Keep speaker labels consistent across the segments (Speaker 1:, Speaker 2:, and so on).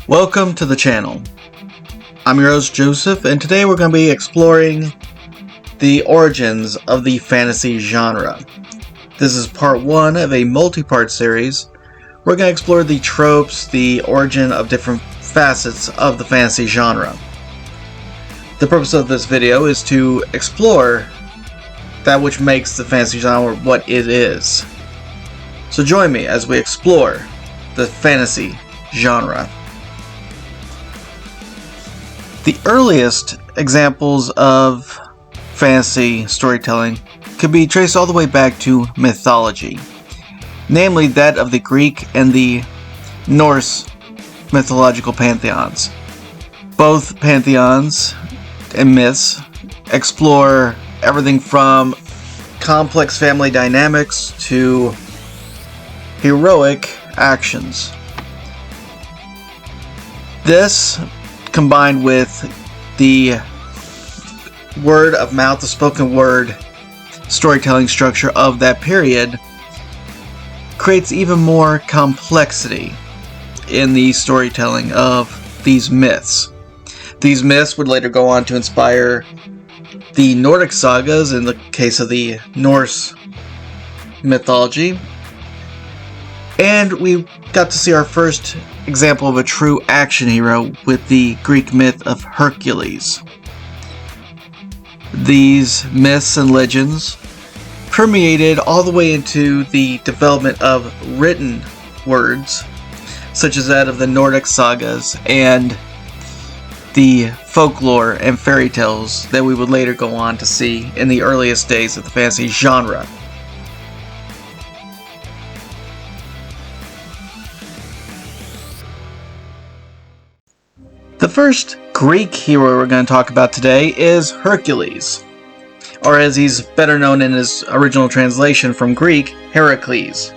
Speaker 1: Welcome to the channel. I'm your host Joseph, and today we're going to be exploring the origins of the fantasy genre. This is part one of a multi-part series. We're going to explore the tropes, the origin of different facets of the fantasy genre. The purpose of this video is to explore that which makes the fantasy genre what it is. So join me as we explore the fantasy genre. The earliest examples of fantasy storytelling could be traced all the way back to mythology, namely that of the Greek and the Norse mythological pantheons. Both pantheons and myths explore everything from complex family dynamics to heroic actions. This, combined with the word of mouth, the spoken word storytelling structure of that period, creates even more complexity in the storytelling of these myths. These myths would later go on to inspire the Nordic sagas in the case of the Norse mythology. And we got to see our first example of a true action hero with the Greek myth of Hercules. These myths and legends permeated all the way into the development of written words, such as that of the Nordic sagas and the folklore and fairy tales that we would later go on to see in the earliest days of the fantasy genre. The first Greek hero we're going to talk about today is Hercules, or as he's better known in his original translation from Greek, Heracles.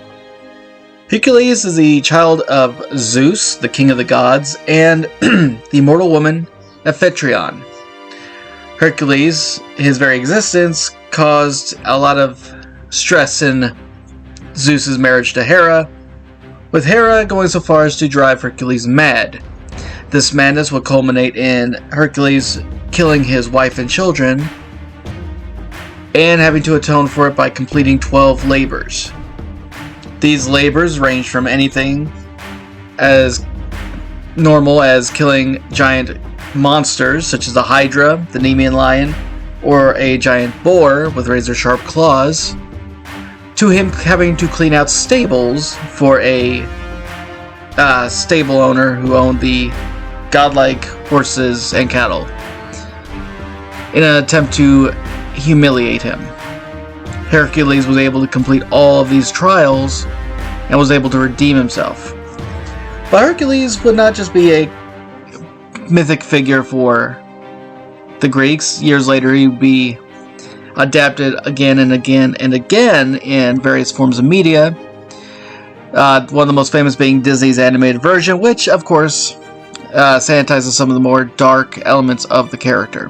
Speaker 1: Hercules is the child of Zeus, the king of the gods, and the mortal woman Amphitryon. Hercules, his very existence, caused a lot of stress in Zeus's marriage to Hera, with Hera going so far as to drive Hercules mad. This madness would culminate in Hercules killing his wife and children, and having to atone for it by completing 12 labors. These labors range from anything as normal as killing giant monsters such as the Hydra, the Nemean lion, or a giant boar with razor-sharp claws, to him having to clean out stables for a stable owner who owned the godlike horses and cattle, in an attempt to humiliate him. Hercules was able to complete all of these trials and was able to redeem himself. But Hercules would not just be a mythic figure for the Greeks. Years later, he would be adapted again and again and again in various forms of media. One of the most famous being Disney's animated version, which, of course, sanitizes some of the more dark elements of the character.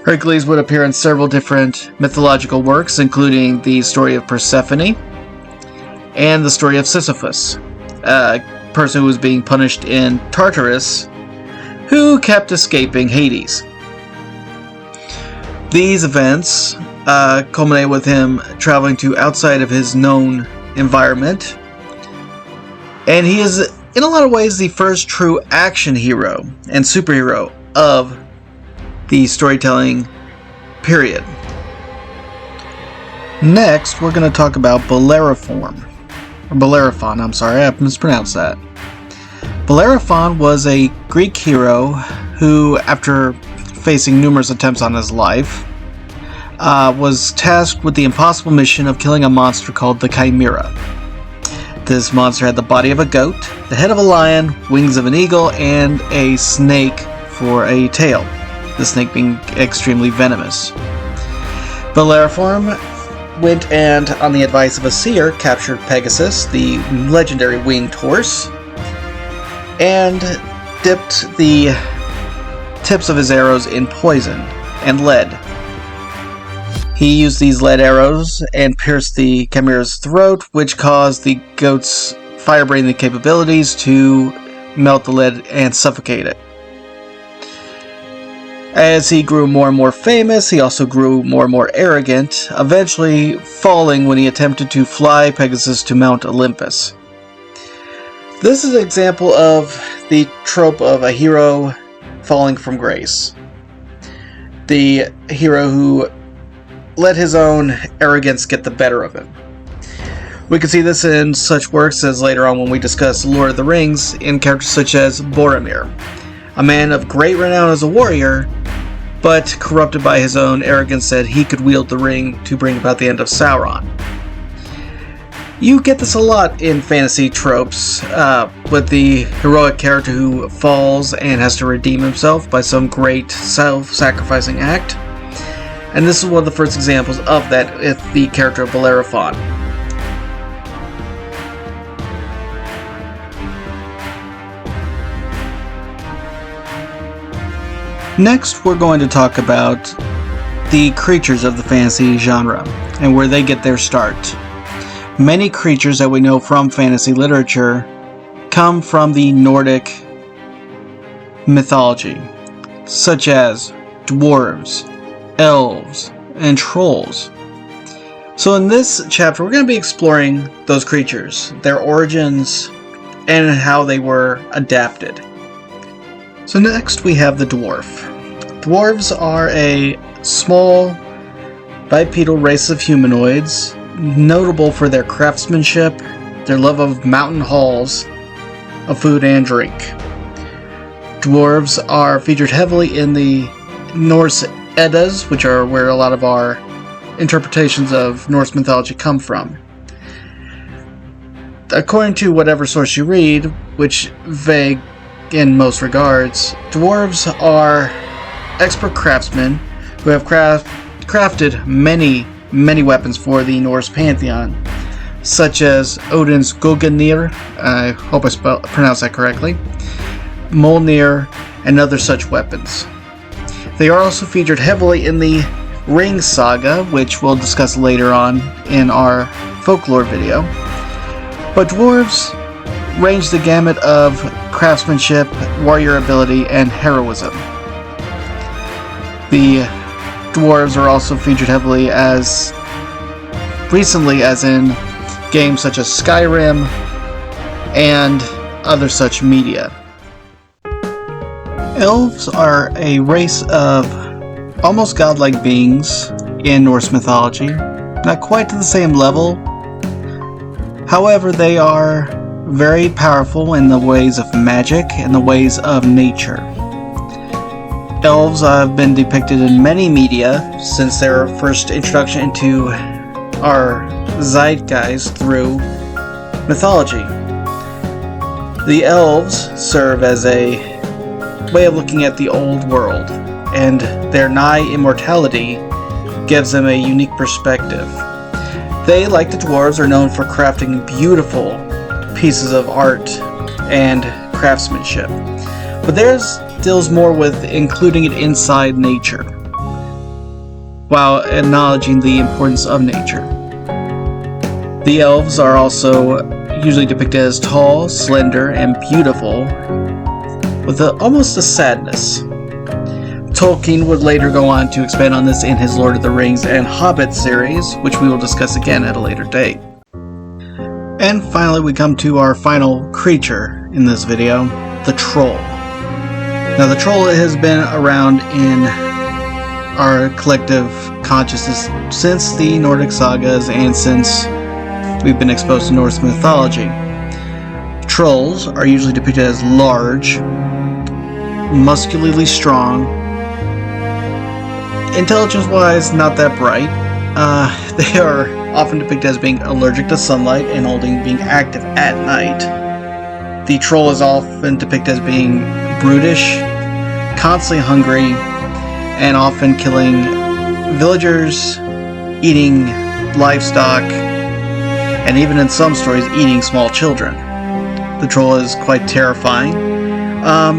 Speaker 1: Hercules would appear in several different mythological works, including the story of Persephone and the story of Sisyphus, a person who was being punished in Tartarus, who kept escaping Hades. These events culminate with him traveling to outside of his known environment, and he is in a lot of ways the first true action hero and superhero of the storytelling period. Next, we're going to talk about Bellerophon. I'm sorry, I mispronounced that. Bellerophon was a Greek hero who, after facing numerous attempts on his life, was tasked with the impossible mission of killing a monster called the Chimera. This monster had the body of a goat, the head of a lion, wings of an eagle, and a snake for a tail, the snake being extremely venomous. Bellerophon went and, on the advice of a seer, captured Pegasus, the legendary winged horse, and dipped the tips of his arrows in poison and lead. He used these lead arrows and pierced the Chimera's throat, which caused the goat's fire-breathing capabilities to melt the lead and suffocate it. As he grew more and more famous, he also grew more and more arrogant, eventually falling when he attempted to fly Pegasus to Mount Olympus. This is an example of the trope of a hero falling from grace. The hero who let his own arrogance get the better of him. We can see this in such works as later on when we discuss Lord of the Rings, in characters such as Boromir, a man of great renown as a warrior, but corrupted by his own arrogance that he could wield the ring to bring about the end of Sauron. You get this a lot in fantasy tropes, with the heroic character who falls and has to redeem himself by some great self-sacrificing act. And this is one of the first examples of that with the character of Bellerophon. Next, we're going to talk about the creatures of the fantasy genre and where they get their start. Many creatures that we know from fantasy literature come from the Nordic mythology, such as dwarves, elves, and trolls. So in this chapter, we're going to be exploring those creatures, their origins, and how they were adapted. So next we have the dwarf. Dwarves are a small bipedal race of humanoids, notable for their craftsmanship, their love of mountain halls of food and drink. Dwarves are featured heavily in the Norse Eddas, which are where a lot of our interpretations of Norse mythology come from. According to whatever source you read, which vague in most regards, dwarves are expert craftsmen who have crafted many weapons for the Norse pantheon, such as Odin's Gungnir, I hope I pronounced that correctly, Mjolnir, and other such weapons. They are also featured heavily in the Ring Saga, which we'll discuss later on in our folklore video. But dwarves range the gamut of craftsmanship, warrior ability, and heroism. The dwarves are also featured heavily as recently as in games such as Skyrim and other such media. Elves are a race of almost godlike beings in Norse mythology, not quite to the same level. However, they are very powerful in the ways of magic and the ways of nature. Elves have been depicted in many media since their first introduction into our zeitgeist through mythology. The elves serve as a way of looking at the old world, and their nigh immortality gives them a unique perspective. They, like the dwarves, are known for crafting beautiful pieces of art and craftsmanship, but theirs deals more with including it inside nature, while acknowledging the importance of nature. The elves are also usually depicted as tall, slender, and beautiful, with almost a sadness. Tolkien would later go on to expand on this in his Lord of the Rings and Hobbit series, which we will discuss again at a later date. And finally, we come to our final creature in this video, the troll. Now, the troll has been around in our collective consciousness since the Nordic sagas and since we've been exposed to Norse mythology. Trolls are usually depicted as large, muscularly strong, intelligence-wise not that bright. They are often depicted as being allergic to sunlight and only being active at night. The troll is often depicted as being brutish, constantly hungry, and often killing villagers, eating livestock, and even in some stories eating small children. The troll is quite terrifying,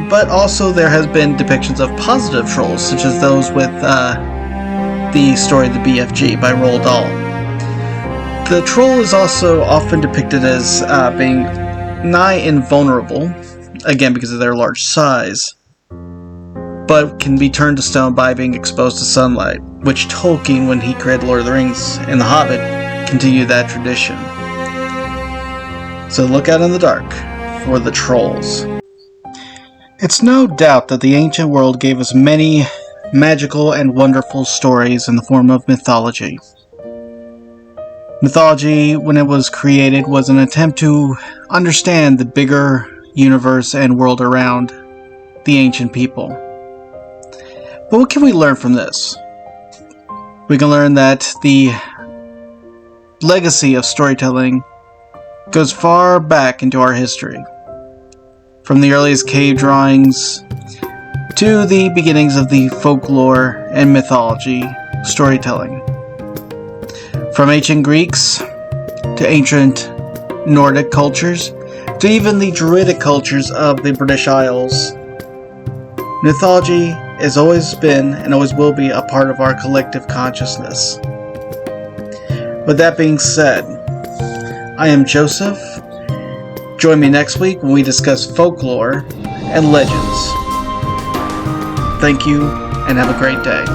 Speaker 1: but also there has been depictions of positive trolls, such as those with the story The BFG by Roald Dahl. The troll is also often depicted as being nigh invulnerable, again because of their large size, but can be turned to stone by being exposed to sunlight, which Tolkien, when he created Lord of the Rings and The Hobbit, continued that tradition. So look out in the dark for the trolls. It's no doubt that the ancient world gave us many magical and wonderful stories in the form of mythology. Mythology, when it was created, was an attempt to understand the bigger universe and world around the ancient people. But what can we learn from this? We can learn that the legacy of storytelling goes far back into our history. From the earliest cave drawings to the beginnings of the folklore and mythology storytelling. From ancient Greeks to ancient Nordic cultures to even the Druidic cultures of the British Isles, mythology has always been and always will be a part of our collective consciousness. With that being said, I am Joseph. Join me next week when we discuss folklore and legends. Thank you, and have a great day.